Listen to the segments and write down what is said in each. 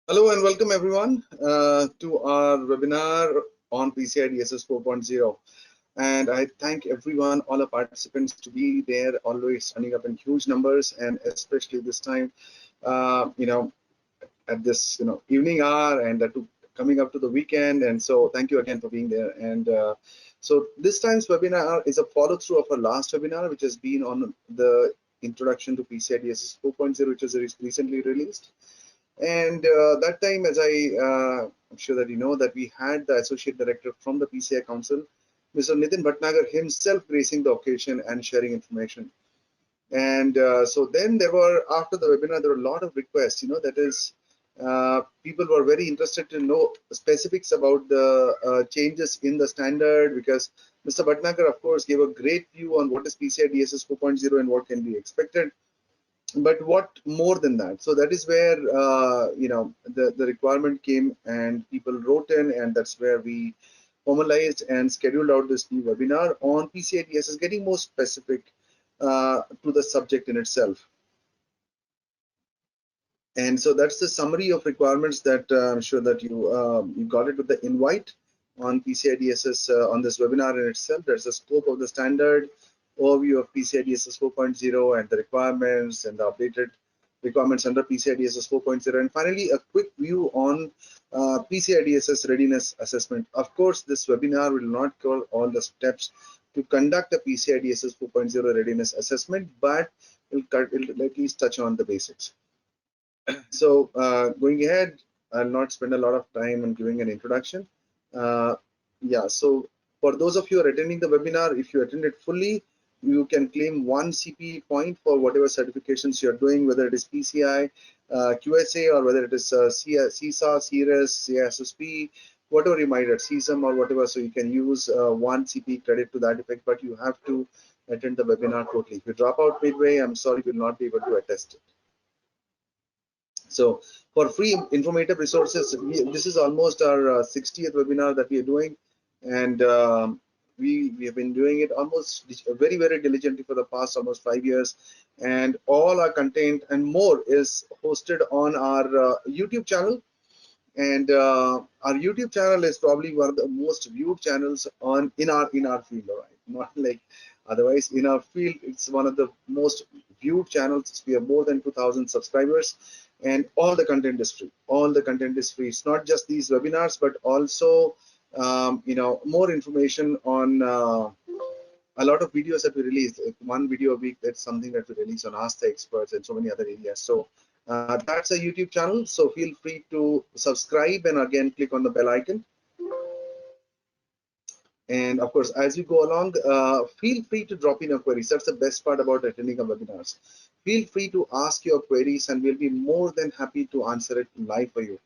Hello and welcome everyone to our webinar on PCI DSS 4.0. And I thank everyone, all the participants to be there, always turning up in huge numbers, and especially this time, at this evening hour and coming up to the weekend. And so thank you again for being there. And so this time's webinar is a follow through of our last webinar, which has been on the introduction to PCI DSS 4.0, which was recently released. And that time, as I'm sure that you know, that we had the Associate Director from the PCI Council, Mr. Nitin Bhatnagar himself gracing the occasion and sharing information. And so then there were, after the webinar, there were a lot of requests, that is, people were very interested to know specifics about the changes in the standard, because Mr. Bhatnagar, of course, gave a great view on what is PCI DSS 4.0 and what can be expected. But what more than that? So that is where the requirement came and people wrote in, and that's where we formalized and scheduled out this new webinar on PCI DSS, getting more specific to the subject in itself. And so that's the summary of requirements that I'm sure that you got it with the invite on PCI DSS on this webinar in itself. There's the scope of the standard, overview of PCI DSS 4.0 and the requirements and the updated requirements under PCI DSS 4.0, and finally a quick view on PCI DSS Readiness Assessment. Of course, this webinar will not cover all the steps to conduct a PCI DSS 4.0 Readiness Assessment, but it'll at least touch on the basics. So going ahead, I'll not spend a lot of time on giving an introduction. So for those of you who are attending the webinar, if you attend it fully, you can claim 1 CP point for whatever certifications you're doing, whether it is PCI, QSA, or whether it is CISA, CIRES, CISSP, whatever you might at CSM or whatever. So you can use 1 CP credit to that effect, but you have to attend the webinar totally. If you drop out midway, I'm sorry, we'll not be able to attest it. So for free informative resources, this is almost our 60th webinar that we are doing, and we have been doing it almost very diligently for the past almost 5 years, and all our content and more is hosted on our YouTube channel. And our YouTube channel is probably one of the most viewed channels in our field, all right? Not like otherwise. In our field, it's one of the most viewed channels. We have more than 2,000 subscribers, and all the content is free. All the content is free. It's not just these webinars, but also more information on a lot of videos that we release. One video a week, that's something that we release on Ask the Experts and so many other areas. So that's a YouTube channel, so feel free to subscribe and again click on the bell icon. And of course, as you go along, feel free to drop in your queries. That's the best part about attending our webinars. Feel free to ask your queries, and we'll be more than happy to answer it live for you.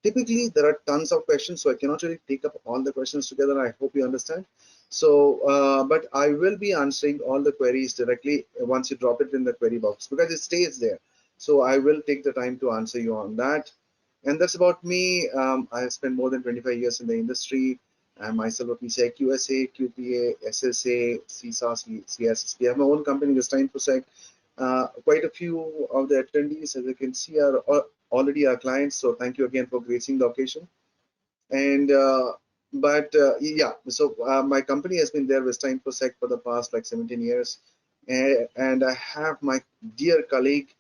Typically, there are tons of questions, so I cannot really take up all the questions together. I hope you understand. So, but I will be answering all the queries directly once you drop it in the query box, because it stays there. So I will take the time to answer you on that. And that's about me. I have spent more than 25 years in the industry. I'm myself a PCI QSA, QPA, SSA, CISA, CSSP. I have my own company, VISTA InfoSec. Quite a few of the attendees, as you can see, are already our clients. So thank you again for gracing the occasion. And my company has been there, VISTA InfoSec, for the past like 17 years. And I have my dear colleague,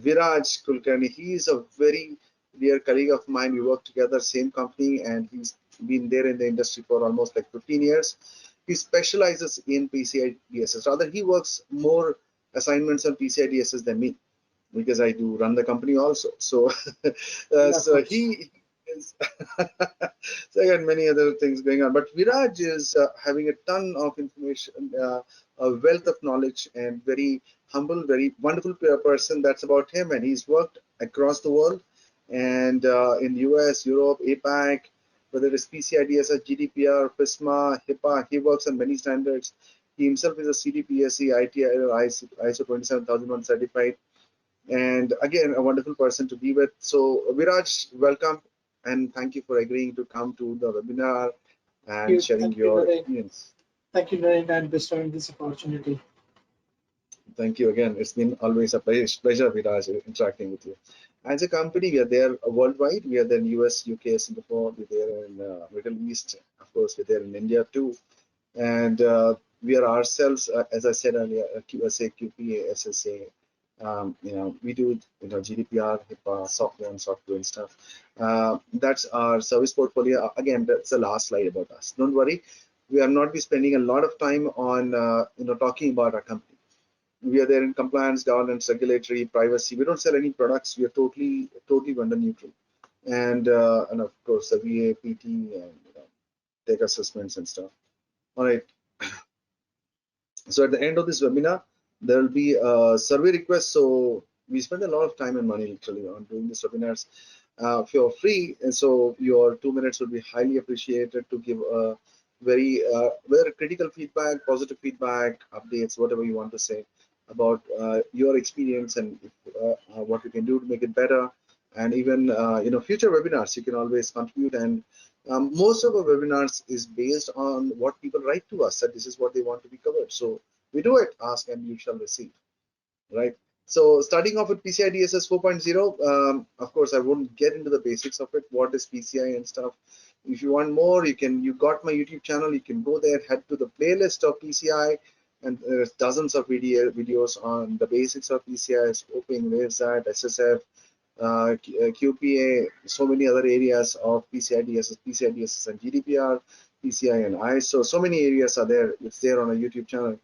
Viraj Kulkarni. He is a very dear colleague of mine. We work together, same company, and he's been there in the industry for almost like 15 years. He specializes in PCI DSS. Rather, he works more assignments on PCI DSS than me, because I do run the company also. So, so he is. So I got many other things going on. But Viraj is having a ton of information, a wealth of knowledge, and very humble, very wonderful person. That's about him. And he's worked across the world, and in the US, Europe, APAC, whether it's PCI DSS, GDPR, FISMA, HIPAA. He works on many standards. He himself is a CDPSC, ISO 27001 certified, and again, a wonderful person to be with. So Viraj, welcome, and thank you for agreeing to come to the webinar and sharing your experience. Thank you, Naren, and bestowing this opportunity. Thank you again. It's been always a pleasure, Viraj, interacting with you. As a company, we are there worldwide. We are there in US, UK, Singapore. We're there in Middle East. Of course, we're there in India too. And we are ourselves, as I said earlier, QSA, QPA, SSA. We do, GDPR, HIPAA, software and stuff. That's our service portfolio. Again, that's the last slide about us. Don't worry, we are not be spending a lot of time on, talking about our company. We are there in compliance, governance, regulatory, privacy. We don't sell any products. We are totally vendor neutral, and of course the VA, PT, and tech assessments and stuff. All right. So at the end of this webinar, there will be a survey request. So we spend a lot of time and money literally on doing these webinars for free, and so your 2 minutes would be highly appreciated to give a very critical feedback, positive feedback, updates, whatever you want to say about your experience and what you can do to make it better. And even future webinars, you can always contribute. And most of our webinars is based on what people write to us, that this is what they want to be covered. So we do it, ask and you shall receive, right? So starting off with PCI DSS 4.0, of course, I won't get into the basics of it. What is PCI and stuff? If you want more, you got my YouTube channel. You can go there, head to the playlist of PCI, and there's dozens of videos on the basics of PCI, scoping, WaveSat, SSF, QPA, so many other areas of PCI DSS and GDPR, PCI and ISO. So many areas are there. It's there on our YouTube channel.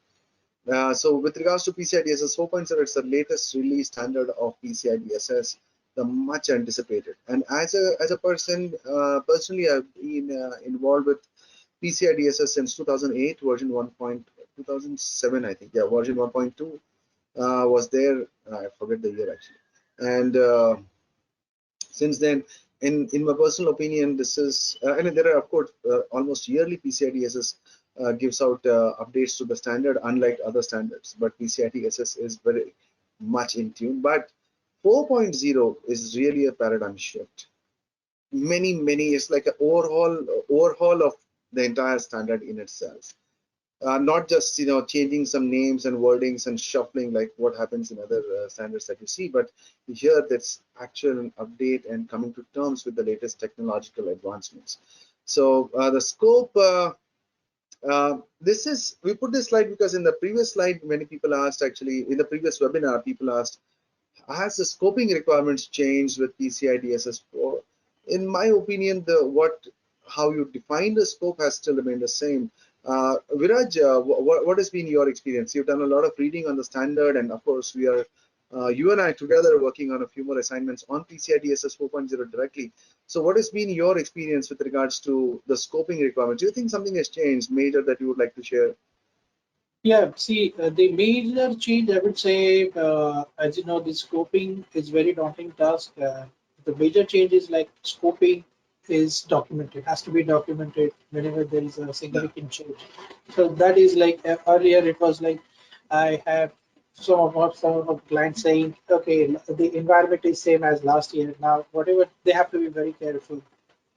So with regards to PCI DSS 4.0, it's the latest release standard of PCI DSS, the much anticipated. And as a person, personally, I've been involved with PCI DSS since 2008, version 2007, I think. Yeah, version 1.2 was there. I forget the year actually. And since then, in my personal opinion, this is, there are of course almost yearly PCI DSS gives out updates to the standard, unlike other standards. But PCI DSS is very much in tune. But 4.0 is really a paradigm shift. Many, it's like an overhaul of the entire standard in itself. Not just changing some names and wordings and shuffling like what happens in other standards that you see, but here that's actual update and coming to terms with the latest technological advancements. So the scope, we put this slide because in the previous slide, many people asked, actually in the previous webinar, people asked, has the scoping requirements changed with PCI DSS 4? In my opinion, how you define the scope has still remained the same. Viraj, what has been your experience? You've done a lot of reading on the standard, and of course we are you and I together working on a few more assignments on PCI DSS 4.0 directly. So what has been your experience with regards to the scoping requirements? Do you think something has changed major that you would like to share? Yeah, see, the major change, I would say, as you know, the scoping is very daunting task. The major change is like scoping is documented, has to be documented whenever there is a significant change. So that is like earlier it was like I have some of clients saying, okay, the environment is same as last year. Now, whatever, they have to be very careful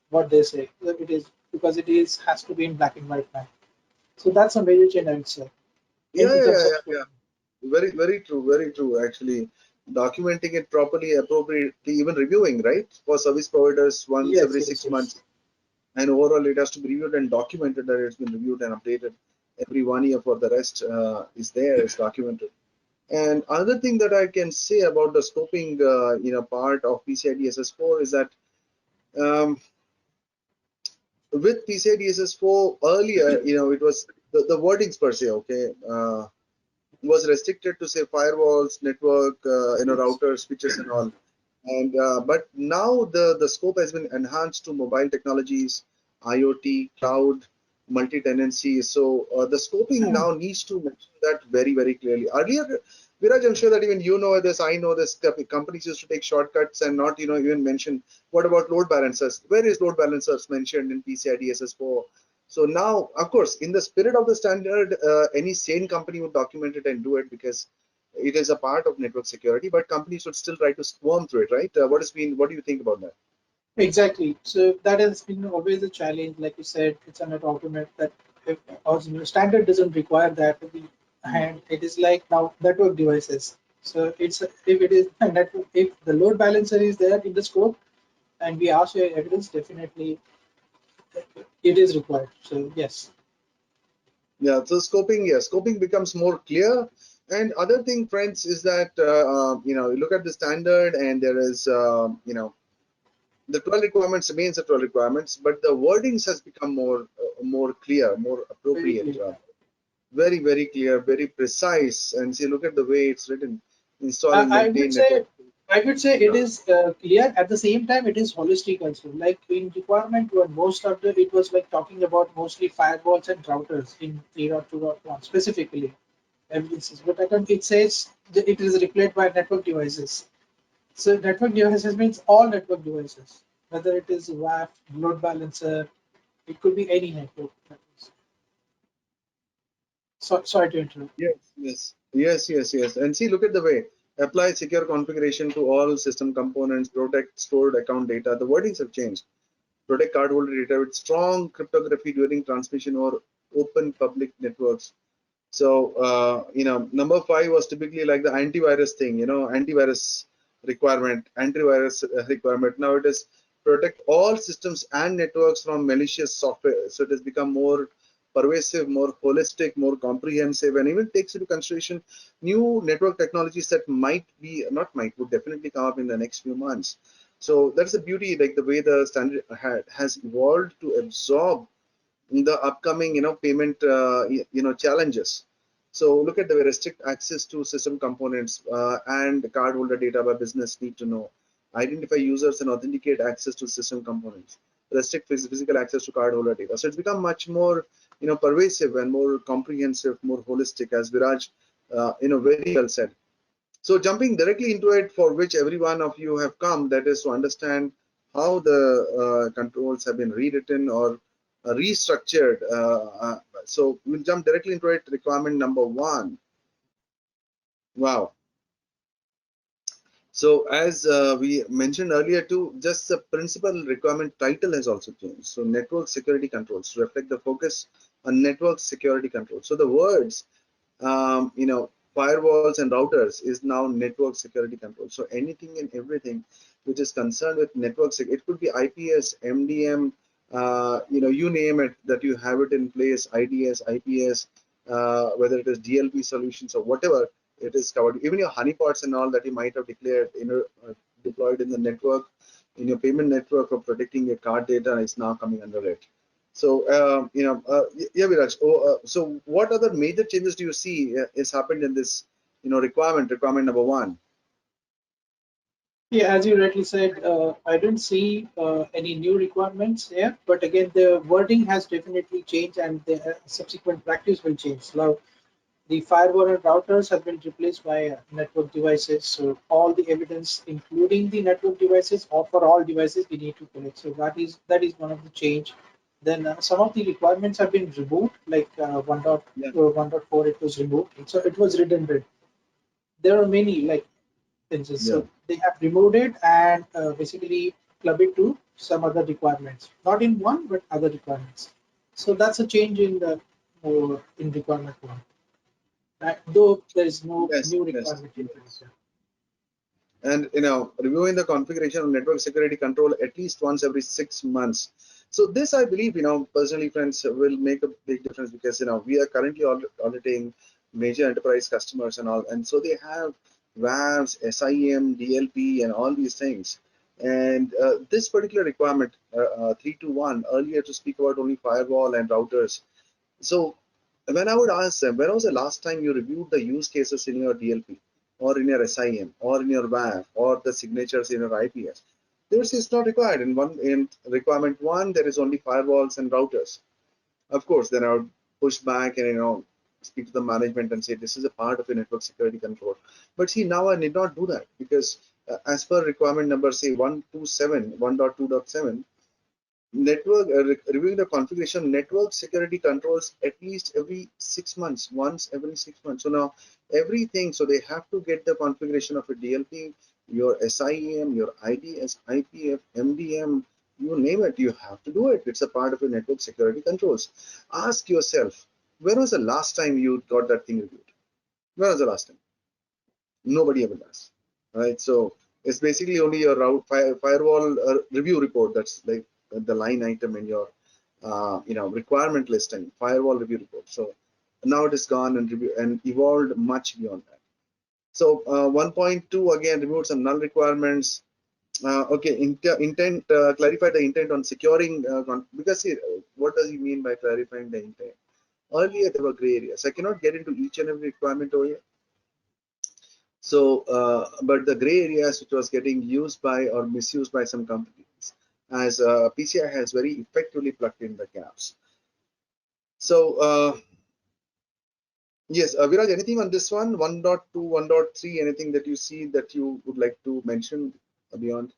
what they say. It is because has to be in black and white now. So that's a major change, I would say. Yeah. Very true. Actually, documenting it properly, appropriately, even reviewing, right? For service providers once every 6 months. And overall, it has to be reviewed and documented that it's been reviewed and updated every 1 year. For the rest is documented. And another thing that I can say about the scoping, part of PCI DSS 4 is that with PCI DSS 4 earlier, it was the wordings per se, okay, was restricted to say firewalls, network, routers, switches, and all. And but now the scope has been enhanced to mobile technologies, IoT, cloud, multi-tenancy. So the scoping now needs to mention that very clearly. Earlier, Viraj, I'm sure that even you know this, I know this. Companies used to take shortcuts and not even mention what about load balancers. Where is load balancers mentioned in PCI DSS 4? So now, of course, in the spirit of the standard, any sane company would document it and do it because it is a part of network security, but companies should still try to swarm through it, right? What do you think about that? Exactly. So that has been always a challenge. Like you said, it's an automate that standard doesn't require that to be, and it is like now network devices. So it's if it is if the load balancer is there in the scope and we ask for evidence, definitely it is required. So yes. Yeah, so scoping, yeah, scoping becomes more clear. And other thing, friends, is that you look at the standard, and there is the 12 requirements remains the 12 requirements, but the wordings has become more clear, more Very appropriate, clear. very very clear, very precise. And see, look at the way it's written: install and I maintain would network. say it is clear. At the same time, it is holistic also. Like in requirement one, most of the it was like talking about mostly firewalls and routers in 3.2.1 specifically. Evidences, but again, it says that it is replaced by network devices. So network devices means all network devices, whether it is WAF, load balancer, it could be any network. So, sorry to interrupt. Yes. And see, look at the way: apply secure configuration to all system components, protect stored account data. The wordings have changed. Protect cardholder data with strong cryptography during transmission or open public networks. So, number 5 was typically like the antivirus thing, antivirus requirement. Now it is protect all systems and networks from malicious software. So it has become more pervasive, more holistic, more comprehensive, and even takes into consideration new network technologies that would definitely come up in the next few months. So that's the beauty, like the way the standard has evolved to absorb the upcoming payment challenges. So look at the restrict access to system components and cardholder data by business need to know, identify users and authenticate access to system components, restrict physical access to cardholder data. So it's become much more pervasive and more comprehensive, more holistic, as Viraj very well said. So jumping directly into it, for which every one of you have come, that is to understand how the controls have been rewritten or restructured. So we'll jump directly into it. Requirement number 1. Wow. So as we mentioned earlier too, just the principal requirement title has also changed. So network security controls to reflect the focus on network security controls. So the words firewalls and routers is now network security control. So anything and everything which is concerned with network security, it could be IPS, MDM, you name it, that you have it in place, IDS, IPS, whether it is DLP solutions or whatever, it is covered. Even your honeypots and all that you might have declared, deployed in the network, in your payment network for protecting your card data is now coming under it. So, yeah, Viraj. So, what other major changes do you see is happened in this, requirement number 1? Yeah, as you rightly said, I didn't see any new requirements here, but again, the wording has definitely changed and the subsequent practice will change. Now, the firewall and routers have been replaced by network devices. So all the evidence, including the network devices, or for all devices, we need to collect. So that is one of the change. Then some of the requirements have been removed, like Yeah, 1.4, it was removed. So it was redundant. There are many like instances. yeah. So they have removed it and basically club it to some other requirements, not in one, but other requirements. So that's a change in the in requirement one. Though there is no Yes, new yes. requirement introduced. And reviewing the configuration of network security control at least once every 6 months. So this, I believe, personally, friends, will make a big difference, because we are currently auditing major enterprise customers and all, and so they have WAVs, SIM, DLP, and all these things. And this particular requirement, 321, earlier to speak about only firewall and routers. So when I would ask them, when was the last time you reviewed the use cases in your DLP or in your SIM or in your WAF or the signatures in your IPS? They would say it's not required. In requirement 1, there is only firewalls and routers. Of course, then I would push back and speak to the management and say this is a part of a network security control. But see, now I need not do that, because as per requirement number, say 127, 1.2.7, network reviewing the configuration network security controls at least every 6 months, once every 6 months. So now everything, so they have to get the configuration of a DLP, your SIEM, your IDS, IPF, MDM, you name it, you have to do it. It's a part of your network security controls. Ask yourself, when was the last time you got that thing reviewed? When was the last time? Nobody ever does, right? So it's basically only your firewall review report. That's like the line item in your requirement listing, firewall review report. So now it is gone and evolved much beyond that. So 1.2 again removed some null requirements. Okay, intent, clarify the intent on securing, because see, what does he mean by clarifying the intent? Earlier there were gray areas. I cannot get into each and every requirement over here. So, but the gray areas which was getting used by or misused by some companies, as PCI has very effectively plugged in the gaps. So, yes, Viraj, anything on this one? 1.2, 1.3, anything that you see that you would like to mention beyond?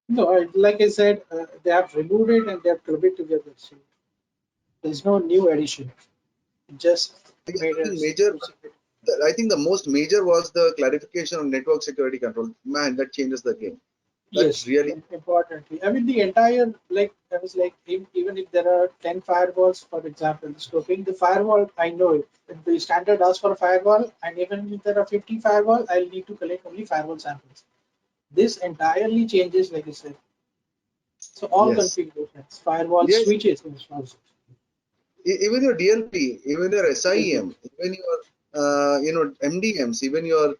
No, like I said, they have removed it and they have clubbed it together. So there's no new addition. Just made Nothing it. major. I think the most major was the clarification on network security control. Man, that changes the game. That Yes, really. importantly. I mean, the entire, like, I was like, even if there are 10 firewalls, for example, scoping the firewall, I know it. If the standard asks for a firewall, and even if there are 50 firewall, I'll need to collect only firewall samples. This entirely changes, like I said. So all Yes. configurations, firewall Yes. switches, also. Even your DLP, even your DLP. SIEM, even your MDMs, even your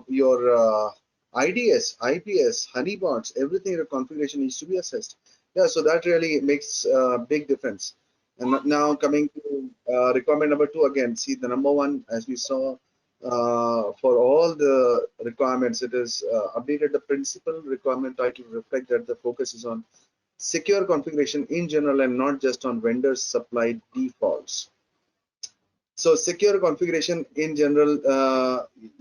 your IDS, IPS, honeypots, everything your configuration needs to be assessed. Yeah, so that really makes a big difference. And now coming to requirement number 2 again. See, the number 1, as we saw, for all the requirements, it is updated the principal requirement title to reflect that the focus is on secure configuration in general and not just on vendor supplied defaults. So secure configuration in general,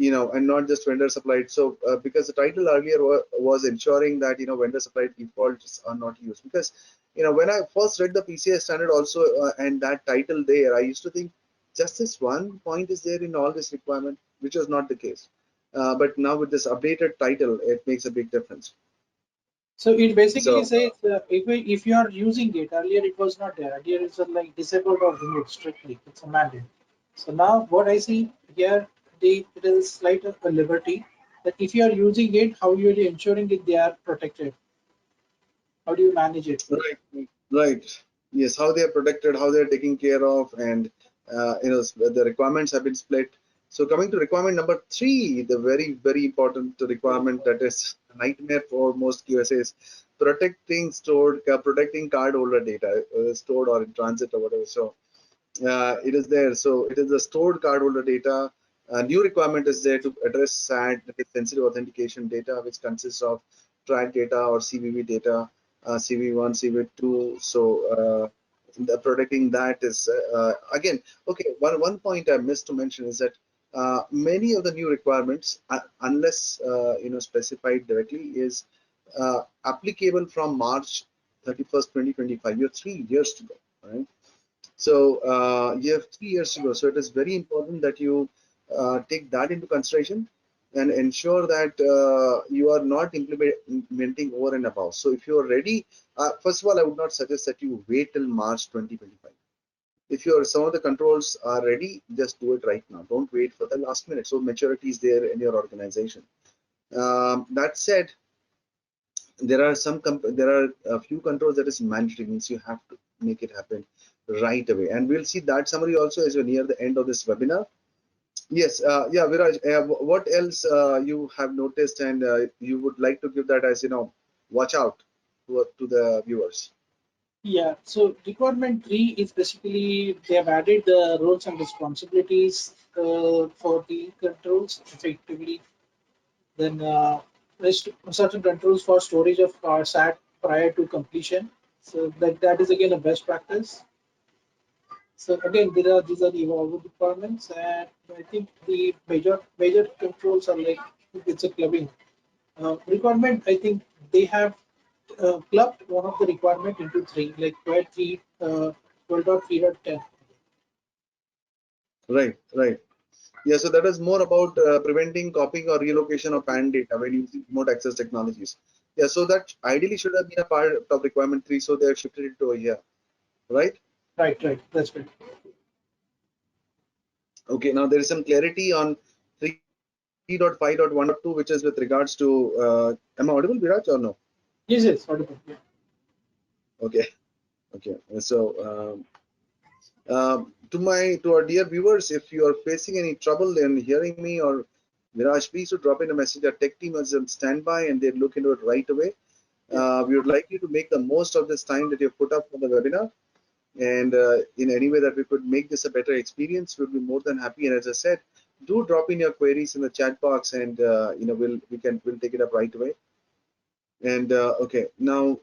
and not just vendor supplied. So because the title earlier was ensuring that vendor supplied defaults are not used. Because when I first read the PCI standard also and that title there, I used to think just this one point is there in all this requirement, which was not the case. But now with this updated title, it makes a big difference. So it basically So says if you are using it, earlier it was not there. Earlier it's like disabled or removed strictly. It's a mandate. So now what I see here, it is slight of a liberty that if you are using it, how you are ensuring that they are protected? How do you manage it? right, right. Yes, how they are protected, how they are taken care of, and the requirements have been split. So coming to requirement number 3, the very, very important requirement that is a nightmare for most QSAs, protecting card holder data, stored or in transit or whatever. So it is there. So it is the stored cardholder data. A new requirement is there to address SAT, that is sensitive authentication data, which consists of track data or CVV data, CV1, CV2. So protecting that is again okay. One point I missed to mention is that many of the new requirements, unless specified directly, is applicable from March 31st, 2025. You have 3 years to go, right? So you have 3 years to go. So it is very important that you take that into consideration and ensure that you are not implementing over and above. So if you are ready, first of all, I would not suggest that you wait till March 2025. If some of the controls are ready, just do it right now. Don't wait for the last minute. So maturity is there in your organization. That said, there are a few controls that is mandatory, means you have to make it happen right away, and we'll see that summary also as we're near the end of this webinar. Yes, yeah, Viraj, what else you have noticed and you would like to give that as watch out to the viewers? Yeah, so requirement 3 is basically they have added the roles and responsibilities for the controls effectively. Then there's certain controls for storage of SAT prior to completion. So that is again a best practice. So again, these are the evolving requirements, and I think the major controls are like it's a clubbing requirement. I think they have clubbed one of the requirement into 3, like 12.3.10. Right, right. Yeah, so that is more about preventing copying or relocation of PAN data when using remote access technologies. Yeah, so that ideally should have been a part of requirement 3, so they have shifted it to here, right? Right, that's right. Okay, now there is some clarity on 3. 3.5.1.2, which is with regards to, am I audible, Viraj, or no? Yes, yes, audible. Yeah. Okay, okay. So, to our dear viewers, if you are facing any trouble in hearing me or Viraj, please do drop in a message. Our tech team is on standby and they look into it right away. Yeah. We would like you to make the most of this time that you've put up for the webinar, and in any way that we could make this a better experience, we'll be more than happy. And as I said, do drop in your queries in the chat box, and we'll take it up right away. And okay, now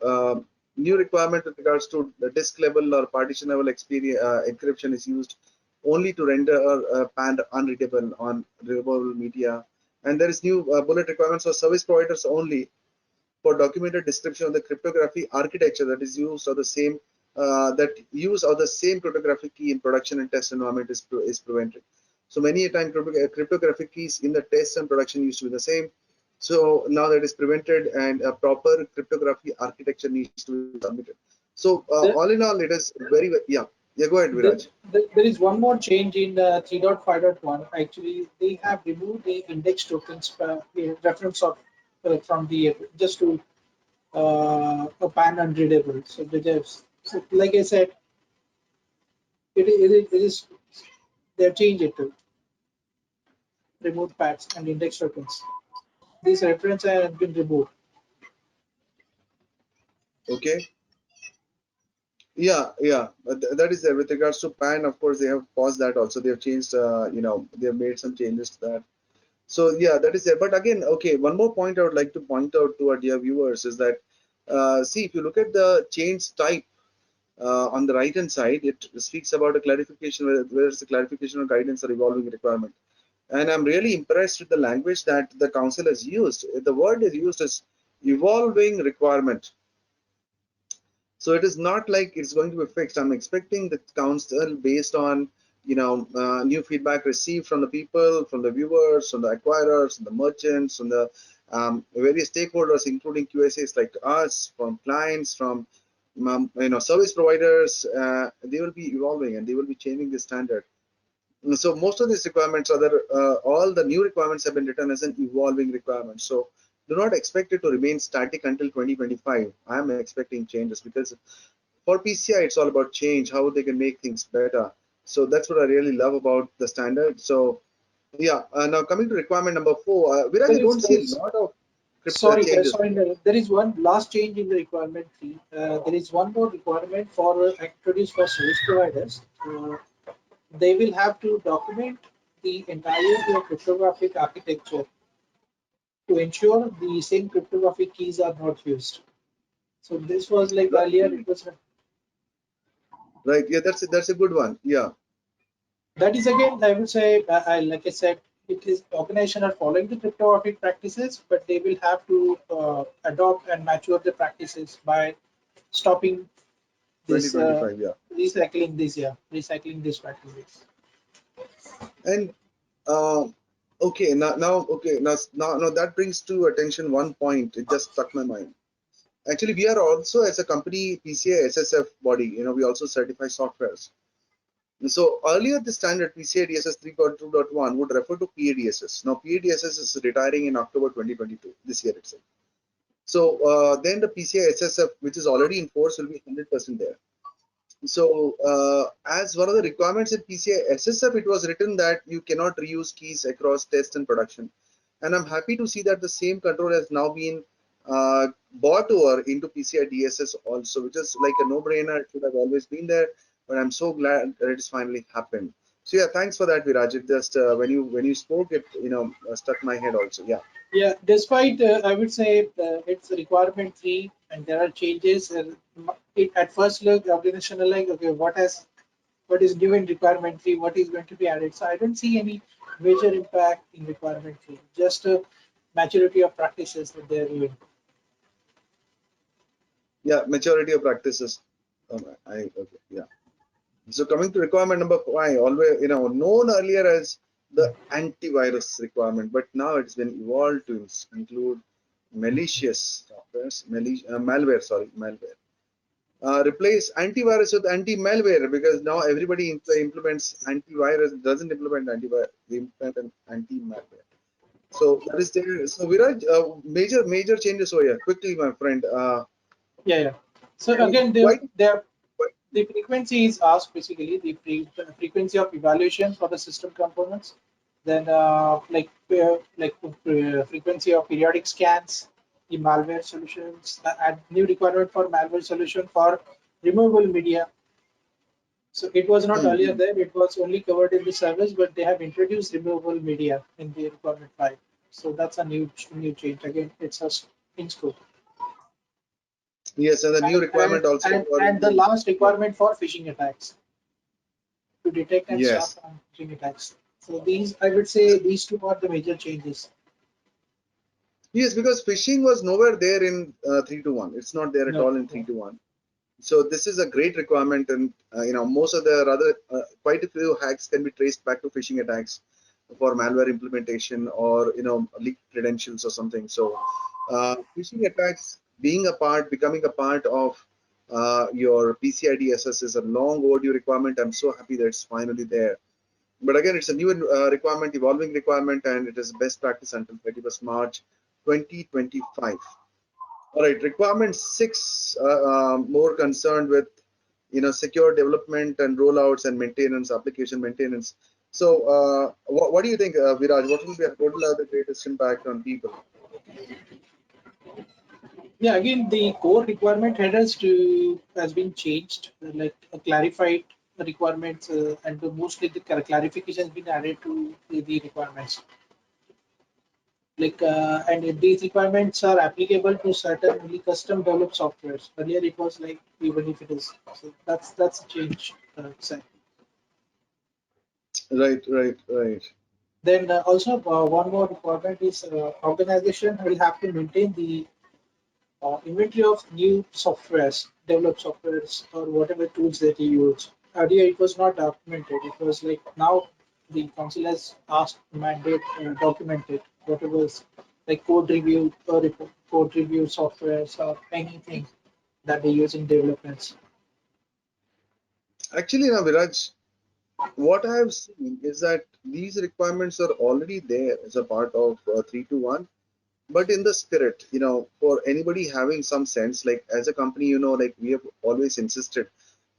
new requirement with regards to the disk level or partition level encryption is used only to render a PAN unreadable on readable media. And there is new bullet requirements for service providers only for documented description of the cryptography architecture that is used, or the same use of the same cryptographic key in production and test environment is prevented. So many a time cryptographic keys in the test and production used to be the same. So now that is prevented, and a proper cryptography architecture needs to be submitted. So The, all in all, it is very, yeah. Yeah, go ahead, Viraj. there is one more change in 3.5.1. Actually, they have removed the index tokens reference of from the just to a PAN unreadable. So, so like I said, it is they have changed it to remove pads and index tokens. These references have been removed. Okay. Yeah, yeah, that is there. With regards to PAN, of course, they have paused that also. They have changed, they have made some changes to that. So yeah, that is there. But again, okay, one more point I would like to point out to our dear viewers is that, see, if you look at the change type on the right hand side, it speaks about a clarification, whether it's a clarification or guidance or evolving requirement. And I'm really impressed with the language that the council has used. The word is used as evolving requirement. So it is not like it's going to be fixed. I'm expecting the council, based on new feedback received from the people, from the viewers, from the acquirers, from the merchants, from the various stakeholders, including QSAs like us, from clients, from service providers. They will be evolving and they will be changing the standard. So most of these requirements are there. All the new requirements have been written as an evolving requirement. So do not expect it to remain static until 2025. I am expecting changes, because for PCI it's all about change, how they can make things better. So that's what I really love about the standard. So yeah, now coming to requirement number 4, Viraj, I don't see a lot of Sorry, changes. sorry. There is one last change in the requirement fee. There is one more requirement for introduced for service providers. They will have to document the entire cryptographic architecture to ensure the same cryptographic keys are not used. So this was like earlier. It was Right. Yeah, that's a good one. Yeah. that is again. I would say, like I said, it is organization are following the cryptographic practices, but they will have to adopt and mature the practices by stopping this 2025. Yeah. recycling these practices. And okay, now that brings to attention one point. It just struck my mind. Actually, we are also, as a company, PCI SSF body. We also certify softwares. So earlier, the standard PCI DSS 3.2.1 would refer to PADSS. Now PADSS is retiring in October 2022, this year itself. So then the PCI SSF, which is already in force, will be 100% there. So as one of the requirements in PCI SSF, it was written that you cannot reuse keys across test and production. And I'm happy to see that the same control has now been brought over into PCI DSS also, which is like a no-brainer. It should have always been there, but I'm so glad that it's finally happened. So yeah, thanks for that, Viraj. It just when you spoke, it struck my head also. Yeah. Yeah, despite I would say it's requirement free and there are changes. And it, at first look, organization are like, okay, what is new in requirement free? What is going to be added? So I don't see any major impact in requirement free. Just a maturity of practices that they're doing. Yeah, maturity of practices. Okay, yeah. So coming to requirement number 5, always known earlier as the antivirus requirement, but now it's been evolved to include malicious softwares, malware. Sorry, malware. Replace antivirus with anti-malware, because now everybody implements antivirus, doesn't implement antivirus, they implement an anti-malware. So that is there. So Viraj, major changes over here. Quickly, my friend. Yeah. So Any, again, why? why the frequency is asked basically the frequency of evaluation for the system components. Then frequency of periodic scans, the malware solutions, and new requirement for malware solution for removable media. So it was not earlier hmm. there; it was only covered in the service, but they have introduced removable media in the requirement 5. So that's a new change. Again, it's a in scope. Yes, and the new requirement also for And the last yeah. requirement for phishing attacks to detect and stop Yes. phishing attacks. So these, I would say, these two are the major changes. Yes, because phishing was nowhere there in 3.2.1. It's not there at No, all in no. 3.2.1. So this is a great requirement, and most of the other quite a few hacks can be traced back to phishing attacks for malware implementation or leaked credentials or something. So phishing attacks becoming a part of your PCI DSS is a long overdue requirement. I'm so happy that it's finally there. But again, it's a new requirement, evolving requirement, and it is best practice until 31st March 2025. All right, requirement 6, more concerned with secure development and rollouts and maintenance, application maintenance. So, what do you think, Viraj? What will have the greatest impact on people? Yeah, again, the core requirement headers to has been changed, like clarified requirements, and mostly the clarification has been added to the requirements. And these requirements are applicable to certain only custom developed softwares. Earlier, it was like even if it is. So that's a change. Right, right, right. Then also one more requirement is organization will have to maintain the inventory of new softwares, developed softwares, or whatever tools that you use. Earlier, it was not documented. It was like now the council has asked mandate documented whatever is like code review or code review softwares or anything that they use in developments. Actually, now, Viraj, what I have seen is that these requirements are already there as a part of 3.2.1. But in the spirit, for anybody having some sense, like as a company, like we have always insisted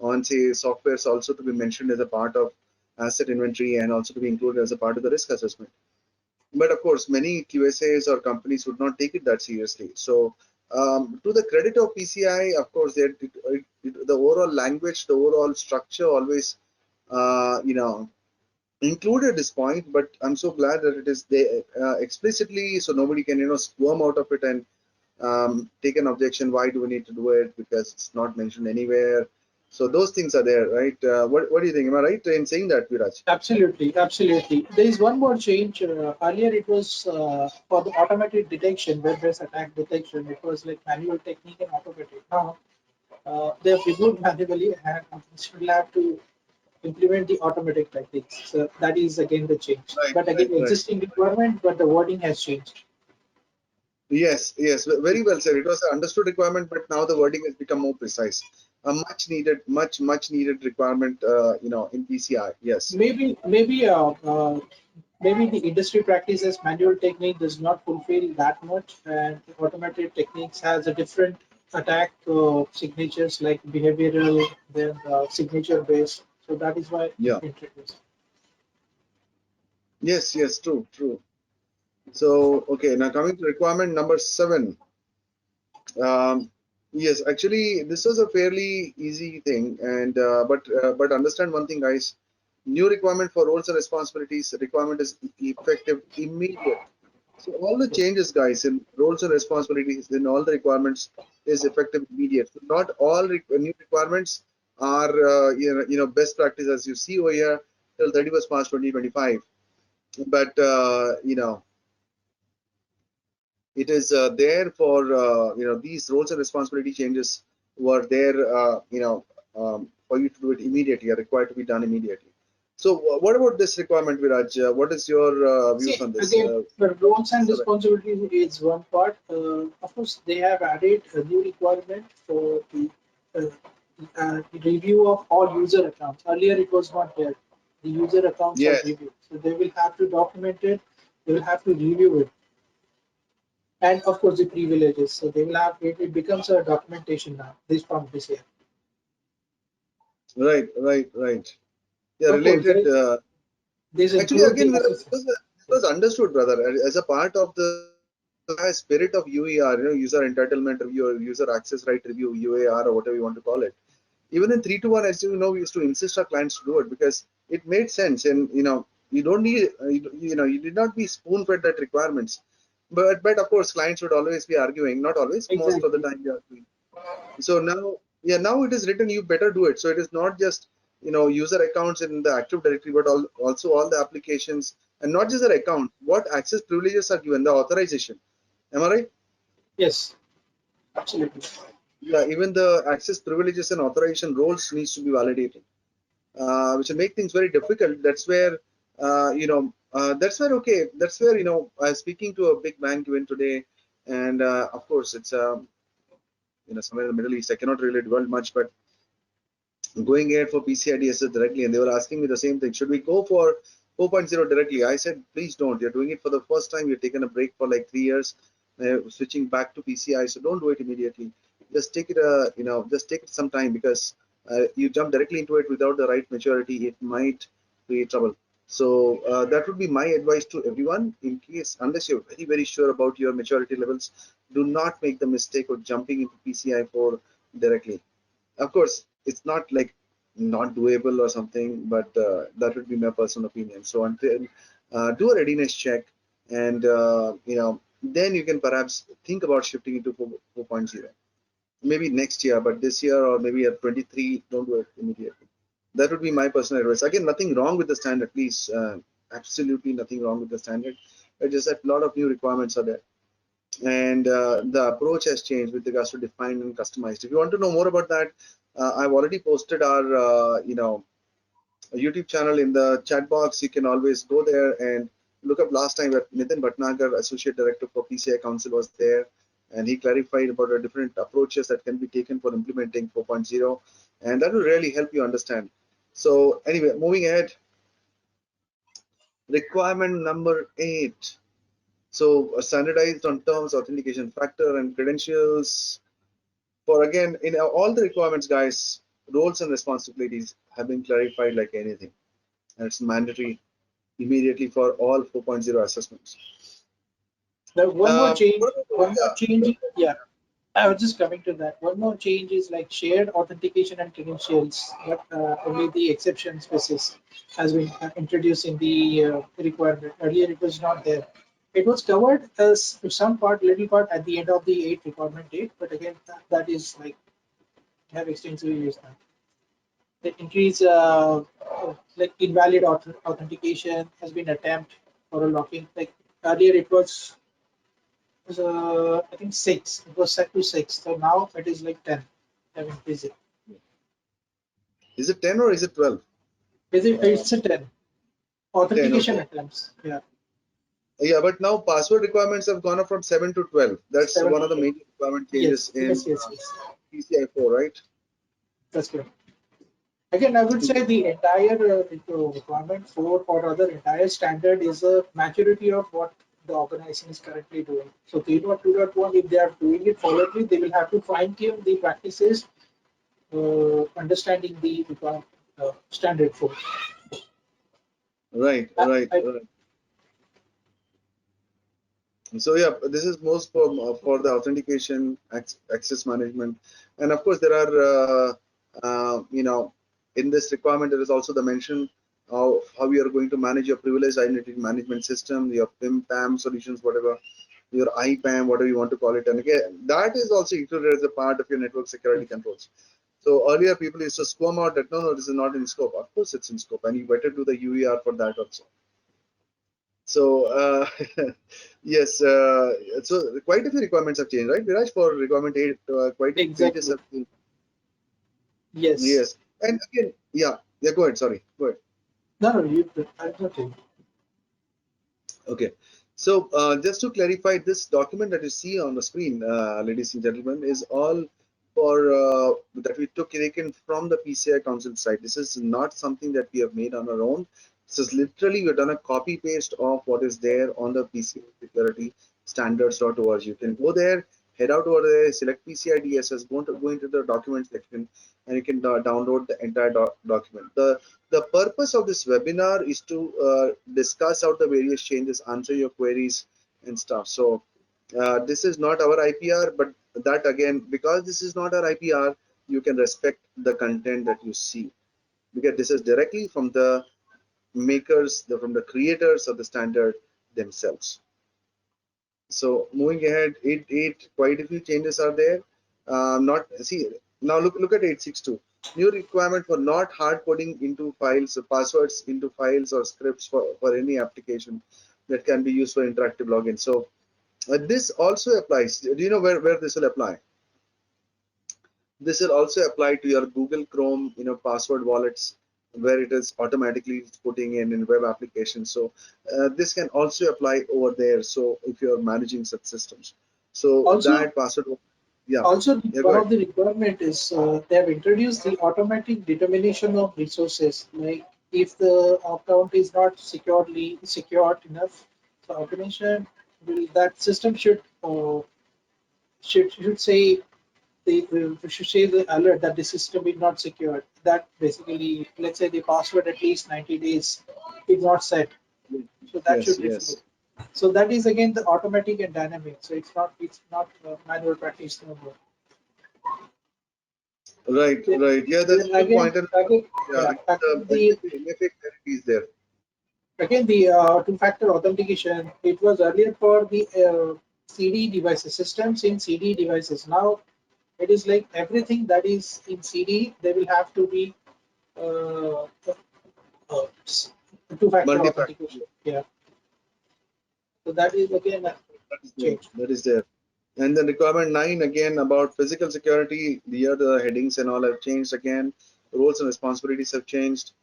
on, say, softwares also to be mentioned as a part of asset inventory and also to be included as a part of the risk assessment. But of course, many QSAs or companies would not take it that seriously. So, to the credit of PCI, of course, the overall language, the overall structure always, included this point, but I'm so glad that it is there explicitly, so nobody can squirm out of it and take an objection. Why do we need to do it? Because it's not mentioned anywhere. So those things are there, right? What do you think? Am I right in saying that, Viraj? Absolutely, absolutely. There is one more change. Earlier, it was for the automated detection, web-based attack detection. It was like manual technique and automated. Now, they have removed manually and will have to implement the automatic techniques. So that is again the change. Right, But again, right, right. existing requirement, but the wording has changed. Yes, yes, very well said. It was an understood requirement, but now the wording has become more precise. A much needed requirement, in PCI. Yes. Maybe the industry practices manual technique does not fulfill that much, and automated techniques has a different attack signatures like behavioral, then signature based. So that is why it Yeah. introduced. Yes, yes, true, true. So, okay, now coming to requirement number 7. Um, yes, actually, this was a fairly easy thing, and but understand one thing, guys. New requirement for roles and responsibilities. Requirement is effective immediate. So all the changes, guys, in roles and responsibilities in all the requirements is effective immediate. So not all new requirements are best practice as you see over here till 31st March 2025. But it is there for these roles and responsibility changes were there for you to do it immediately, are required to be done immediately. So what about this requirement, Viraj? What is your views See, on this? again, the roles and 7. responsibilities is one part. Of course, they have added a new requirement for the review of all user accounts. Earlier, it was not there. The user accounts are Yes. reviewed. So they will have to document it. They will have to review it. And of course, the privileges. So they will have it becomes a documentation now. This from PCI. Right. Yeah, Of course, related. this Actually, include again, the it was understood, brother, as a part of the entire spirit of UER, user entitlement review or user access right review, UAR or whatever you want to call it. Even in 3 to 1, as you know, we used to insist our clients to do it because it made sense. And you don't need, you did not be spoon fed that requirements. But of course, clients would always be arguing, not always, most of the exactly. time they are arguing. So now, yeah, now it is written, you better do it. So it is not just, user accounts in the Active Directory, but also all the applications, and not just their account, what access privileges are given, the authorization. Am I right? Yes, absolutely. Yeah, even the access privileges and authorization roles needs to be validated, which will make things very difficult. That's where, I was speaking to a big bank even today, and of course, it's, somewhere in the Middle East. I cannot really dwell much, but going ahead for PCI DSS directly, and they were asking me the same thing. Should we go for 4.0 directly? I said, please don't. You're doing it for the first time. You've taken a break for like 3 years, switching back to PCI. So don't do it immediately. Just take it, just take it some time, because you jump directly into it without the right maturity, it might create trouble. So that would be my advice to everyone. In case, unless you're very, very sure about your maturity levels, do not make the mistake of jumping into PCI 4 directly. Of course, it's not like not doable or something, but that would be my personal opinion. So until do a readiness check, and then you can perhaps think about shifting into 4.0 maybe next year, but this year or maybe at 23, don't do it immediately. That would be my personal advice. Again, nothing wrong with the standard, please. Absolutely nothing wrong with the standard. It's just that a lot of new requirements are there, and the approach has changed with regards to defined and customized. If you want to know more about that, I've already posted our YouTube channel in the chat box. You can always go there and look up. Last time that Nitin Bhatnagar, Associate Director for PCI Council, was there, and he clarified about the different approaches that can be taken for implementing 4.0, and that will really help you understand. So anyway, moving ahead, requirement number 8. So standardized on terms, authentication factor, and credentials. For again, in all the requirements, guys, roles and responsibilities have been clarified like anything, and it's mandatory immediately for all 4.0 assessments. Now, one more change. What about, One more change. Yeah, I was just coming to that. One more change is like shared authentication and credentials, but only the exception species has been introduced in the requirement. Earlier, it was not there. It was covered as some part, little part at the end of the 8 requirement date, but again, that is like have extensively used now. The increase like invalid authentication has been attempt for a locking. Like earlier, it was I think 6. It was set to 6. So now it is like 10. Have increased it. is it 10 or is it 12? It's a 10. 10, Authentication okay. attempts. Yeah. Yeah, but now password requirements have gone up from 7 to 12. That's 7 one to of the 12. major requirement changes Yes. in Yes. PCI 4, right? That's good. Again, I would say the entire requirement for or rather entire standard is a maturity of what the organization is currently doing. So 3.2.1, if they are doing it forwardly, they will have to fine tune the practices, understanding the standard for. Right, I, right, I, right. So yeah, this is most for the authentication, access management, and of course there are in this requirement there is also the mention of how you are going to manage your privileged identity management system, your PIM PAM solutions, whatever, your IPAM, whatever you want to call it, and again that is also included as a part of your network security controls. So earlier people used to squirm out that no, this is not in scope. Of course it's in scope, and you better do the UER for that also. So yes, so quite a few requirements have changed, right, Viraj? For requirement 8, quite a few pages exactly. have been. Yes. Yes, and again, yeah. Go ahead. Sorry, go ahead. No, you. I'm okay. Okay. So just to clarify, this document that you see on the screen, ladies and gentlemen, is all for that we took taken from the PCI Council site. This is not something that we have made on our own. So it's literally we've done a copy paste of what is there on the PCI security standards.org. You can go there, head out over there, select PCI DSS, go into the document section, and you can download the entire document. The purpose of this webinar is to discuss out the various changes, answer your queries and stuff. So this is not our IPR, but that again, because this is not our IPR, you can respect the content that you see, because this is directly from the makers, from the creators of the standard themselves. So moving ahead, quite a few changes are there. Not see now look at 862. New requirement for not hard coding into files, passwords into files or scripts for any application that can be used for interactive login. So this also applies. Do you know where this will apply? This will also apply to your Google Chrome, password wallets, where it is automatically putting in web applications. So this can also apply over there. So if you're managing such systems, so Also, that password, yeah, also yeah, go one ahead. of the requirement is they have introduced the automatic determination of resources. Like if the account is not securely secured enough, the automation will that system should say we should say the alert that the system is not secured. That basically, let's say the password at least 90 days is not set. So that Yes, should reflect. yes. So that is again the automatic and dynamic. So it's not manual practice no more. Right, Then, right. Yeah, that's then a good point. And yeah, yeah, again, the MFA clarity is there. again the two-factor authentication. It was earlier for the CD devices, systems in CD devices. Now it is like everything that is in CD, they will have to be uh, uh, two-factor Multi-factor. authentication. Yeah. So that is again a That is there. change. That is there. And then requirement 9 again about physical security. Here the headings and all have changed again. Roles and responsibilities have changed.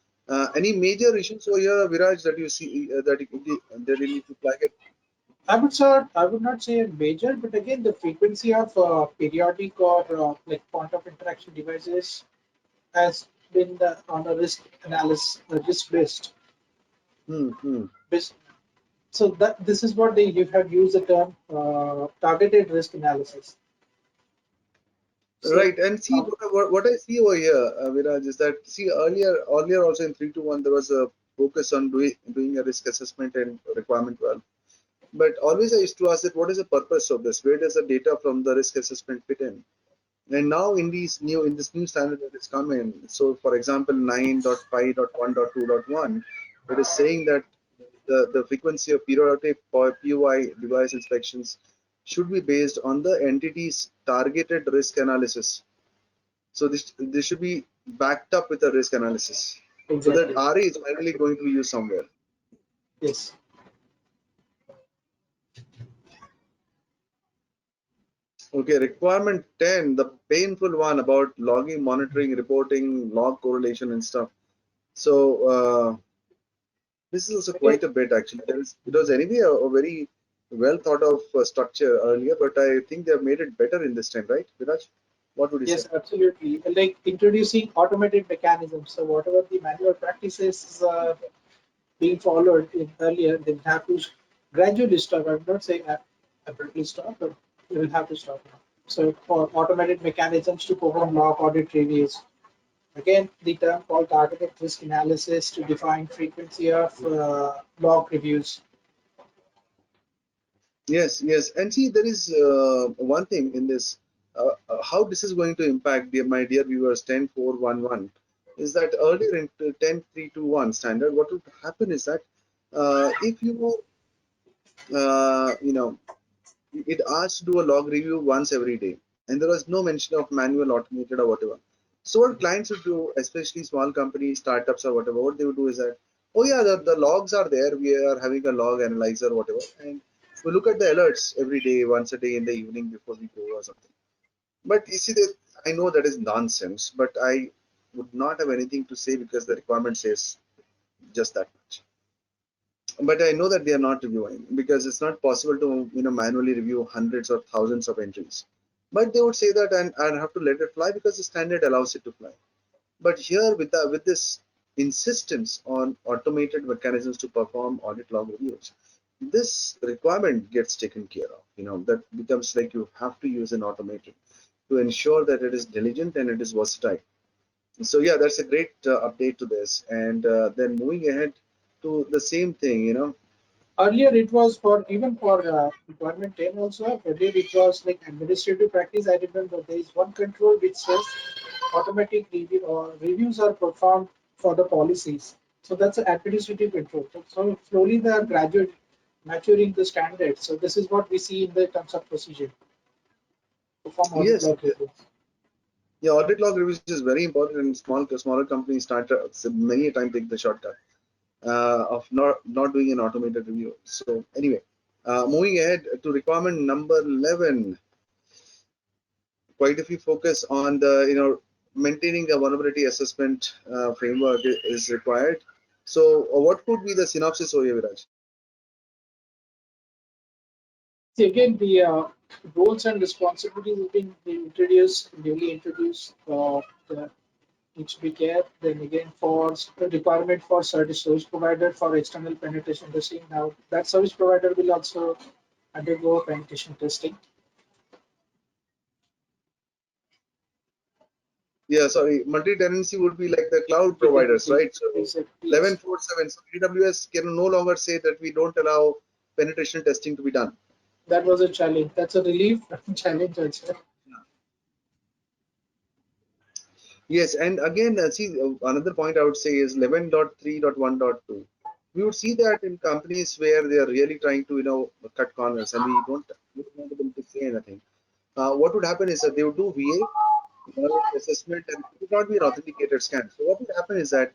Any major issues over here, Viraj, that you see that you need to flag it? I would not say major, but again, the frequency of periodic or like point of interaction devices has been on a risk analysis, risk based. Hmm, hmm. Based. So that this is what they you have used the term targeted risk analysis. So Right, and see uh, what I see over here, Viraj, is that see earlier also in 321 there was a focus on doing a risk assessment and requirement 12. But always I used to ask that what is the purpose of this? Where does the data from the risk assessment fit in? And now in this new standard that is coming, so for example 9.5.1.2.1, it is saying that the frequency of periodic POI device inspections should be based on the entity's targeted risk analysis. So this should be backed up with a risk analysis. So that exactly. RA is finally going to be used somewhere. Yes. Okay, requirement 10, the painful one about logging, monitoring, reporting, log correlation and stuff. So this is also Again, quite a bit actually. It was anyway a very well thought of structure earlier, but I think they have made it better in this time, right, Viraj? What would you say? yes, absolutely. Like introducing automated mechanisms. So whatever the manual practices being followed in earlier, they will have to gradually stop. I'm not saying abruptly stop, but they will have to stop now. So for automated mechanisms to perform log audit reviews. Again, the term called targeted risk analysis to define frequency of log reviews. Yes, yes. And see, there is one thing in this, how this is going to impact my dear viewers 10.4.11 is that earlier in 10.3.2.1 standard, what would happen is that if you know, it asks to do a log review once every day, and there was no mention of manual, automated, or whatever. So what clients would do, especially small companies, startups, or whatever, what they would do is that, oh yeah, the logs are there. We are having a log analyzer, whatever, and we look at the alerts every day, once a day in the evening before we go or something. But you see, that I know that is nonsense, but I would not have anything to say because the requirement says just that much. But I know that they are not reviewing because it's not possible to manually review hundreds or thousands of entries. But they would say that and have to let it fly because the standard allows it to fly. But here with this insistence on automated mechanisms to perform audit log reviews. This requirement gets taken care of. That becomes like you have to use an automated to ensure that it is diligent and it is versatile. So yeah, that's a great update to this. And then moving ahead to the same thing. Earlier, it was for even for requirement 10 also. Earlier, it was like administrative practice. I remember there is one control which says automatic review or reviews are performed for the policies. So that's an administrative control. So slowly they are graduate maturing the standard. So this is what we see in the terms of procedure. Perform audit Yes, log reviews. yeah, audit log reviews is very important, and smaller companies start many a time take the shortcut of not doing an automated review. So anyway, moving ahead to requirement number 11, quite a few focus on the maintaining a vulnerability assessment framework is required. So what could be the synopsis over here, Viraj? See again the roles and responsibilities have been introduced, newly introduced. The needs to be kept. Then again, for the requirement for service provider for external penetration testing. Now that service provider will also undergo penetration testing. Yeah, sorry, multi-tenancy would be like the cloud providers, Dependency. right? So Exactly. Yes. 11.4.7. So AWS can no longer say that we don't allow penetration testing to be done. That was a challenge. That's a relief challenge also. Yes, and again, see, another point I would say is 11.3.1.2. We would see that in companies where they are really trying to, cut corners, and we don't want them to say anything. What would happen is that they would do VA, vulnerability assessment, and it would not be an authenticated scan. So what would happen is that,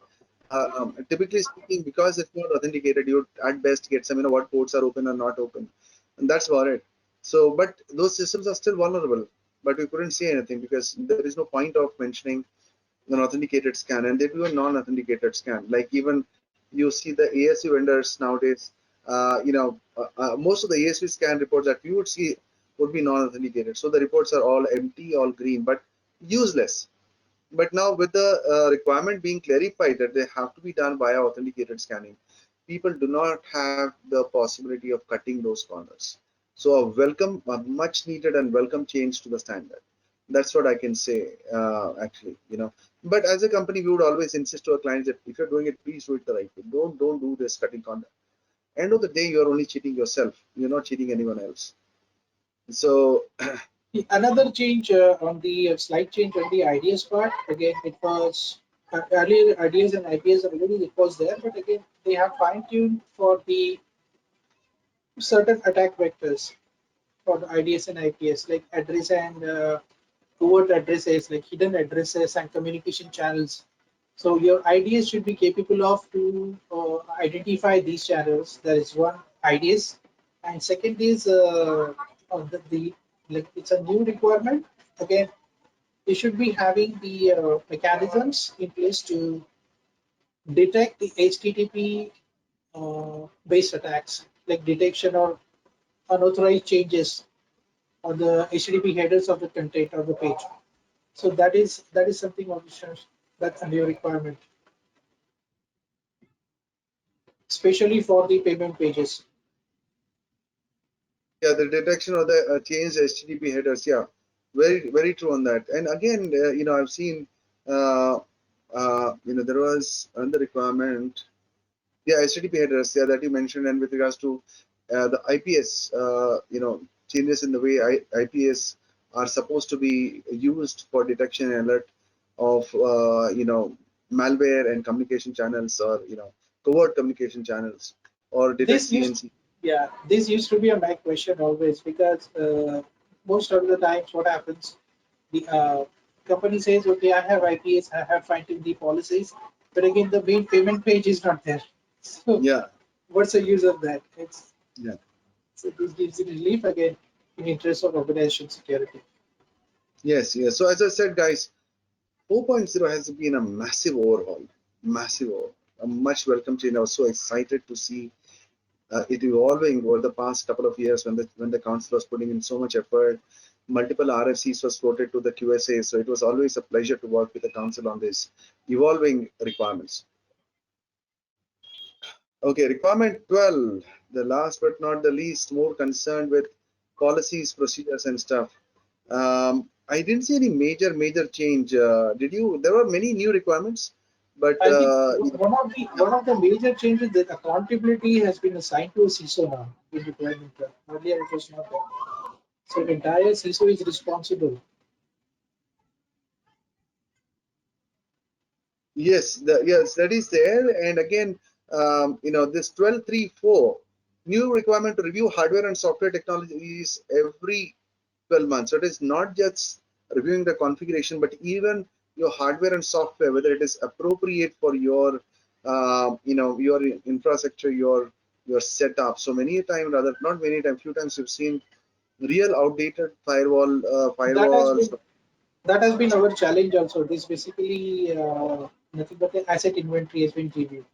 typically speaking, because it's not authenticated, you would at best get some, what ports are open or not open, and that's about it. So, but those systems are still vulnerable, but we couldn't say anything because there is no point of mentioning an authenticated scan, and they do a non-authenticated scan. Like even you see the ASU vendors nowadays, most of the ASU scan reports that you would see would be non-authenticated. So the reports are all empty, all green, but useless. But now with the requirement being clarified that they have to be done via authenticated scanning, people do not have the possibility of cutting those corners. So a much needed and welcome change to the standard. That's what I can say, actually. But as a company, we would always insist to our clients that if you're doing it, please do it the right way. Don't do this cutting corner. End of the day, you're only cheating yourself. You're not cheating anyone else. So Another change on the slight change on the IDS part. Again, it was earlier IDS and IPS already it was there, but again they have fine tuned for the certain attack vectors for the IDS and IPS, like address and covert addresses, like hidden addresses and communication channels. So your IDS should be capable of to identify these channels. There is one IDS, and second is the like it's a new requirement. Again, they should be having the mechanisms in place to detect the HTTP based attacks, like detection or unauthorized changes on the HTTP headers of the content of the page. So that is something that's a new requirement, especially for the payment pages. yeah, the detection of the changed HTTP headers. Yeah, very true on that. And again, I've seen, uh, there was another requirement. Yeah, HTTP headers. Yeah, that you mentioned, and with regards to the IPS, changes in the way IPS are supposed to be used for detection and alert of malware and communication channels, or covert communication channels, or detect This used, CNC. yeah, this used to be a my question always because most of the times what happens, the company says, okay, I have IPS, I have fine-tuned the policies, but again, the main payment page is not there. So Yeah, what's the use of that? yeah. So this gives it relief again in interest of organization security. Yes, yes. So as I said, guys, 4.0 has been a massive overhaul, massive overhaul, a much welcome change. I was so excited to see it evolving over the past couple of years when the council was putting in so much effort. Multiple RFCs was floated to the QSA, so it was always a pleasure to work with the council on this evolving requirements. Okay, requirement 12, the last but not the least, more concerned with policies, procedures, and stuff. I didn't see any major change. Did you? There were many new requirements, but I think one of the major changes that accountability has been assigned to a CISO now in deployment. Earlier it was not there. So the entire CISO is responsible. yes, yes, that is there. And again, this 12.3.4 new requirement to review hardware and software technologies every 12 months. So it is not just reviewing the configuration, but even your hardware and software, whether it is appropriate for your, your infrastructure, your setup. So many a time, rather not many times, few times you've seen real outdated That has firewalls. been that has been our challenge also. This basically nothing but the asset inventory has been reviewed.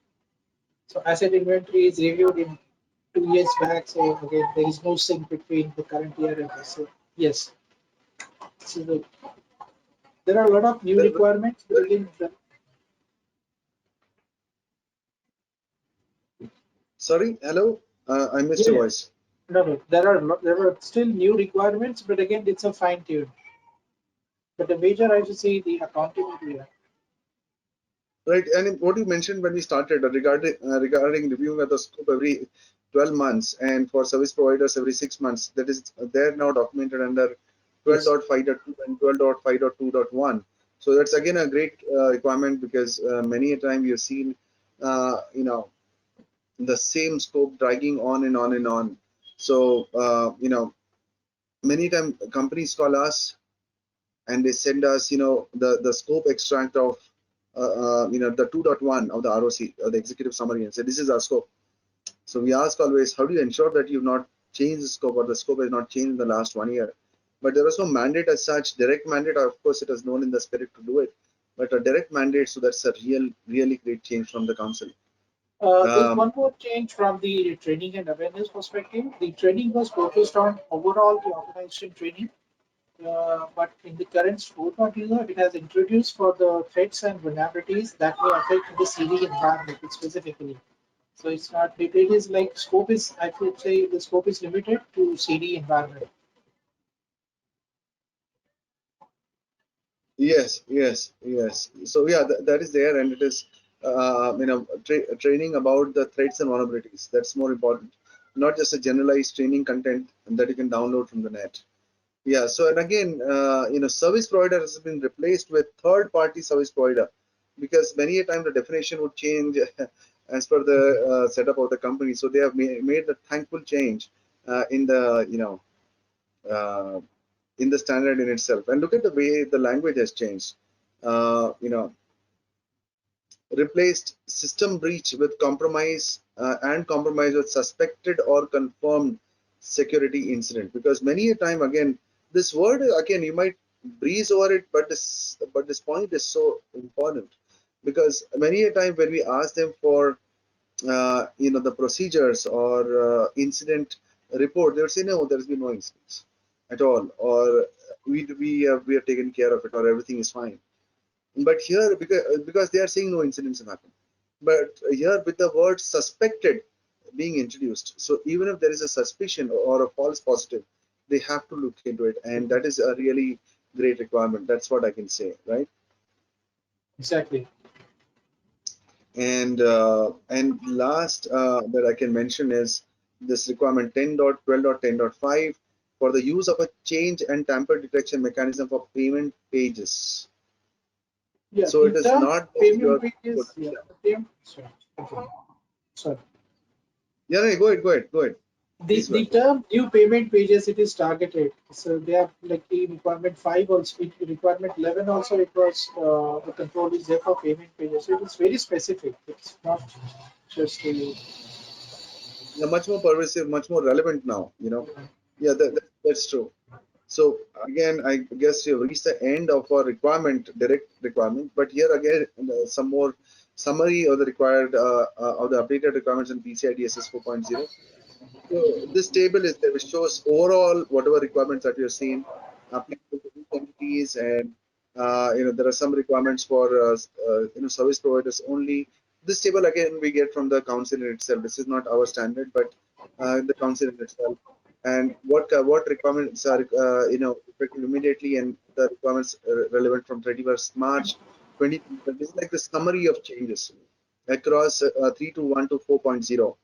So asset inventory is reviewed in 2 years back. So again, there is no sync between the current year and this. So yes, so there are a lot of new Well, requirements, but well, again, sorry, hello, I missed yeah, your yeah. voice. No, there are still new requirements, but again, it's a fine tune. But the major, I should say, the accountability. Yeah. Right, and what you mentioned when we started regarding reviewing of the scope every 12 months and for service providers every 6 months, that is they're now documented under Yes, 12.5.2 and 12.5.2.1. So that's again a great requirement because many a time you've seen, the same scope dragging on and on and on. So, many time companies call us and they send us, the scope extract of, the 2.1 of the ROC or the executive summary and say, this is our scope. So we ask always, how do you ensure that you've not changed the scope or the scope has not changed in the last 1 year? But there is no mandate as such. Direct mandate, of course, it is known in the spirit to do it. But a direct mandate, so that's a really great change from the council. there's Um, one more change from the training and awareness perspective. The training was focused on overall the organization training, but in the current 4.0, it has introduced for the threats and vulnerabilities that may affect the CD environment specifically. So it's not, it is like scope is, I should say the scope is limited to CD environment. Yes, yes, yes. So yeah, that is there, and it is training about the threats and vulnerabilities. That's more important, not just a generalized training content that you can download from the net. Yeah. So and again, service provider has been replaced with third-party service provider because many a time the definition would change as per the setup of the company. So they have made the thankful change in the uh, in the standard in itself. And look at the way the language has changed. Uh, you know, Replaced system breach with compromise and compromise with suspected or confirmed security incident. Because many a time, again, this word again you might breeze over it, but this point is so important because many a time when we ask them for the procedures or incident report, they would say no, there's been no incidents at all, or we have taken care of it, or everything is fine. But here, because they are saying no incidents have happened, but here with the word suspected being introduced, so even if there is a suspicion or a false positive, they have to look into it, and that is a really great requirement. That's what I can say, right? Exactly. And last that I can mention is this requirement 10.12.10.5 for the use of a change and tamper detection mechanism for payment pages. Yeah, So the it is term not just payment your pages, yeah, the term, sorry, okay. Sorry. yeah, no, go ahead, The, please go the ahead. term new payment pages, it is targeted. So they are like the requirement 5 also, requirement 11 also, it was the control is there for payment pages. So it is very specific. It's not just a, Yeah, much more pervasive, much more relevant now. Yeah, that's true. So again, I guess you reached the end of our direct requirement. But here again, some more summary of the required of the updated requirements in PCI DSS 4.0. So this table is there, which shows overall whatever requirements that you're seeing applicable to each entities, and there are some requirements for service providers only, This table again we get from the council itself. This is not our standard, but the council itself. And what requirements are effective immediately, and the requirements relevant from 31st March 2020. This is like the summary of changes across 3.1 to 4.0.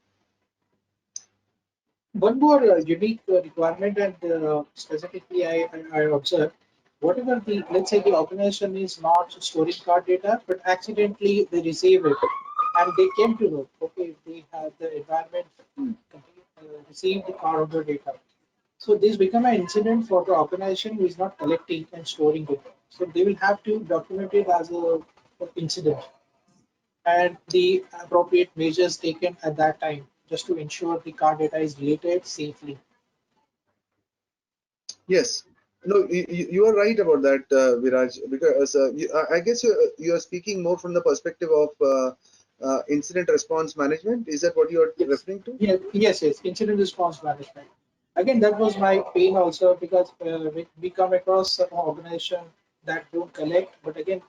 One more unique requirement, and specifically I observed, whatever let's say the organization is not storing card data, but accidentally they receive it, and they came to know, okay, they have the environment received the card holder data. So this become an incident for the organization who is not collecting and storing it. So they will have to document it as a incident, and the appropriate measures taken at that time just to ensure the card data is deleted safely. Yes, no, you are right about that, Viraj, because I guess you are speaking more from the perspective of incident response management. Is that what you are Yes, referring to? yes. Incident response management. Again, that was my pain also, because we come across an organization that don't collect, but again,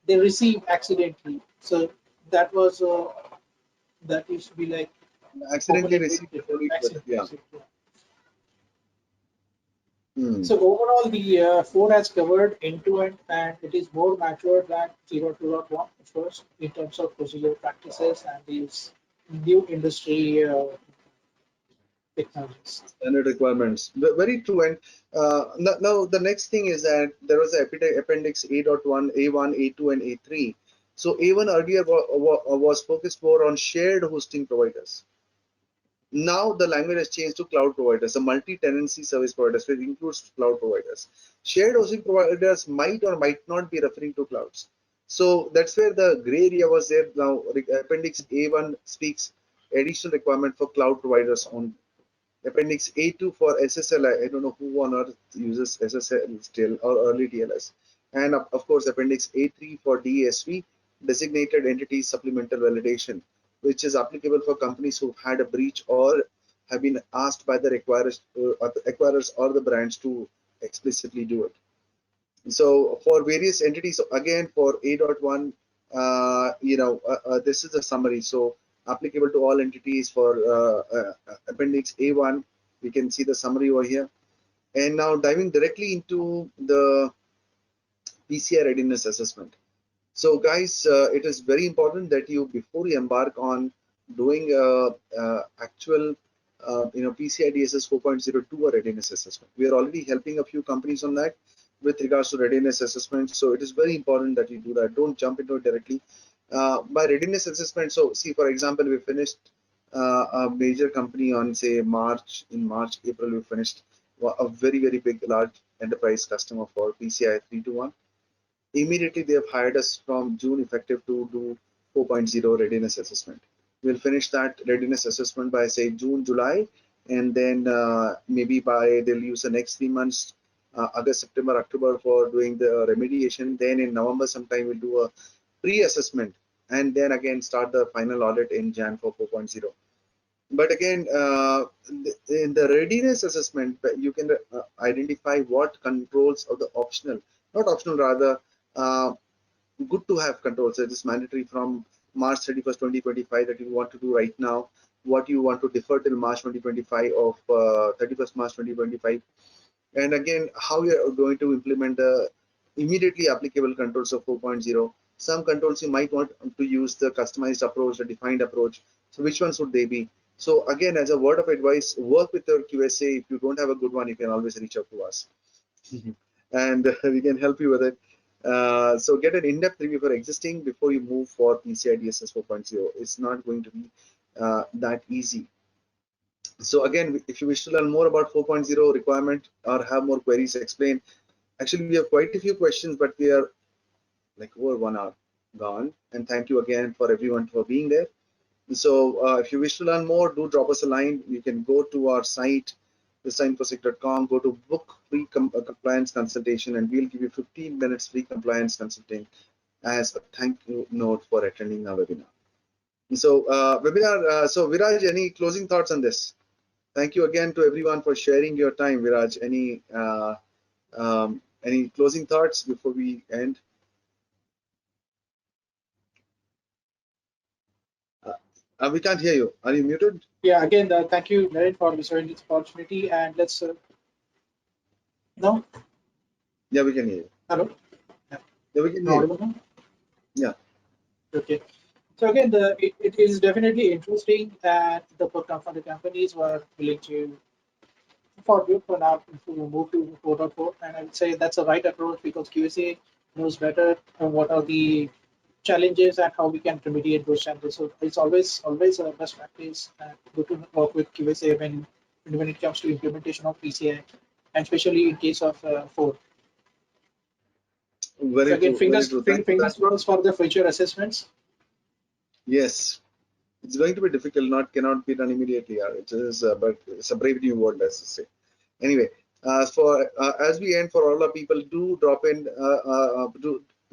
they receive accidentally. So that was that used to be like Accidentally open-ended received before it was, yeah. accident. Hmm. So overall, the 4 has covered end-to-end, and it is more mature than 0.2.1, of course, in terms of procedural practices and these new industry technologies. Standard requirements. Very true. And now the next thing is that there was a appendix A.1, A1, A2, and A3. So A1 earlier was focused more on shared hosting providers. Now the language has changed to cloud providers, the multi-tenancy service providers, which includes cloud providers. Shared hosting providers might or might not be referring to clouds. So that's where the gray area was there. Now Appendix A1 speaks additional requirement for cloud providers only. Appendix A2 for SSL, I don't know who on earth uses SSL still, or early TLS. And of course, Appendix A3 for DSV, designated entity supplemental validation, which is applicable for companies who've had a breach or have been asked by the acquirers or the brands to explicitly do it. So for various entities, again for A.1, this is a summary. So applicable to all entities for Appendix A1, we can see the summary over here. And now diving directly into the PCI Readiness Assessment. So guys, it is very important that you, before you embark on doing actual PCI DSS 4.0, do a readiness assessment. We are already helping a few companies on that with regards to readiness assessment. So it is very important that you do that. Don't jump into it directly. By readiness assessment, so see, for example, we finished a major company on, say, in March, April, we finished a very, very big, large enterprise customer for PCI 3.1. Immediately, they have hired us from June effective to do 4.0 readiness assessment. We'll finish that readiness assessment by, say, June, July, and then maybe by they'll use the next 3 months, August, September, October, for doing the remediation. Then in November sometime we'll do a pre-assessment, and then again start the final audit in Jan for 4.0. But again, in the readiness assessment, you can identify what controls of the optional, not optional, rather good to have controls. It is mandatory from March 31st, 2025 that you want to do right now, what you want to defer till March 2025 of 31st March 2025. And again, how you are going to implement the immediately applicable controls of 4.0. Some controls you might want to use the customized approach, the defined approach. So which ones would they be? So again, as a word of advice, work with your QSA. If you don't have a good one, you can always reach out to us. And we can help you with it. So get an in-depth review for existing before you move for PCI DSS 4.0. It's not going to be that easy. So again, if you wish to learn more about 4.0 requirement or have more queries explained, actually we have quite a few questions, but we are like over 1 hour gone. And thank you again for everyone for being there. So if you wish to learn more, do drop us a line. You can go to our site, VISTAInfoSec.com, go to book free compliance consultation, and we'll give you 15 minutes free compliance consulting as a thank you note for attending our webinar. So so Viraj, any closing thoughts on this? Thank you again to everyone for sharing your time. Viraj, any closing thoughts before we end? We can't hear you. Are you muted? Yeah, again, thank you, Naren, for this opportunity. And let's no, Yeah, we can hear you. hello, yeah, Yeah, we can no hear you. audible now? Yeah. Okay. So again, it is definitely interesting that the companies were willing to forgive for now to move to 4.4, and I would say that's the right approach because QSA knows better what are the challenges and how we can remediate those challenges. So it's always a best practice good to work with QSA when it comes to implementation of PCI, and especially in case of 4. So Very again, true. Very true. Thank you. fingers crossed for the future assessments. Yes, it's going to be difficult. Not cannot be done immediately. It is, but it's a brave new world, as I say. Anyway, for as we end, for all the people, do drop in,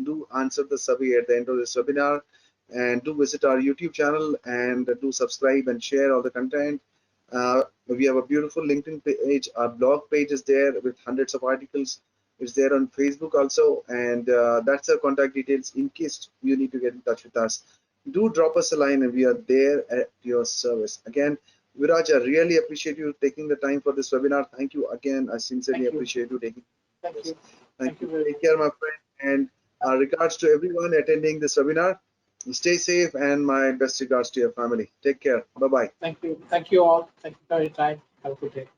do answer the survey at the end of this webinar, and do visit our YouTube channel and do subscribe and share all the content. We have a beautiful LinkedIn page. Our blog page is there with hundreds of articles. It's there on Facebook also, and that's our contact details in case you need to get in touch with us. Do drop us a line, and we are there at your service. Again, Viraj, I really appreciate you taking the time for this webinar. Thank you again. I sincerely Thank you. appreciate you taking Thank this. you. Thank you. Very Take much. care, my friend, and regards to everyone attending this webinar. Stay safe, and my best regards to your family. Take care. Bye bye. Thank you. Thank you all. Thank you for your time. Have a good day.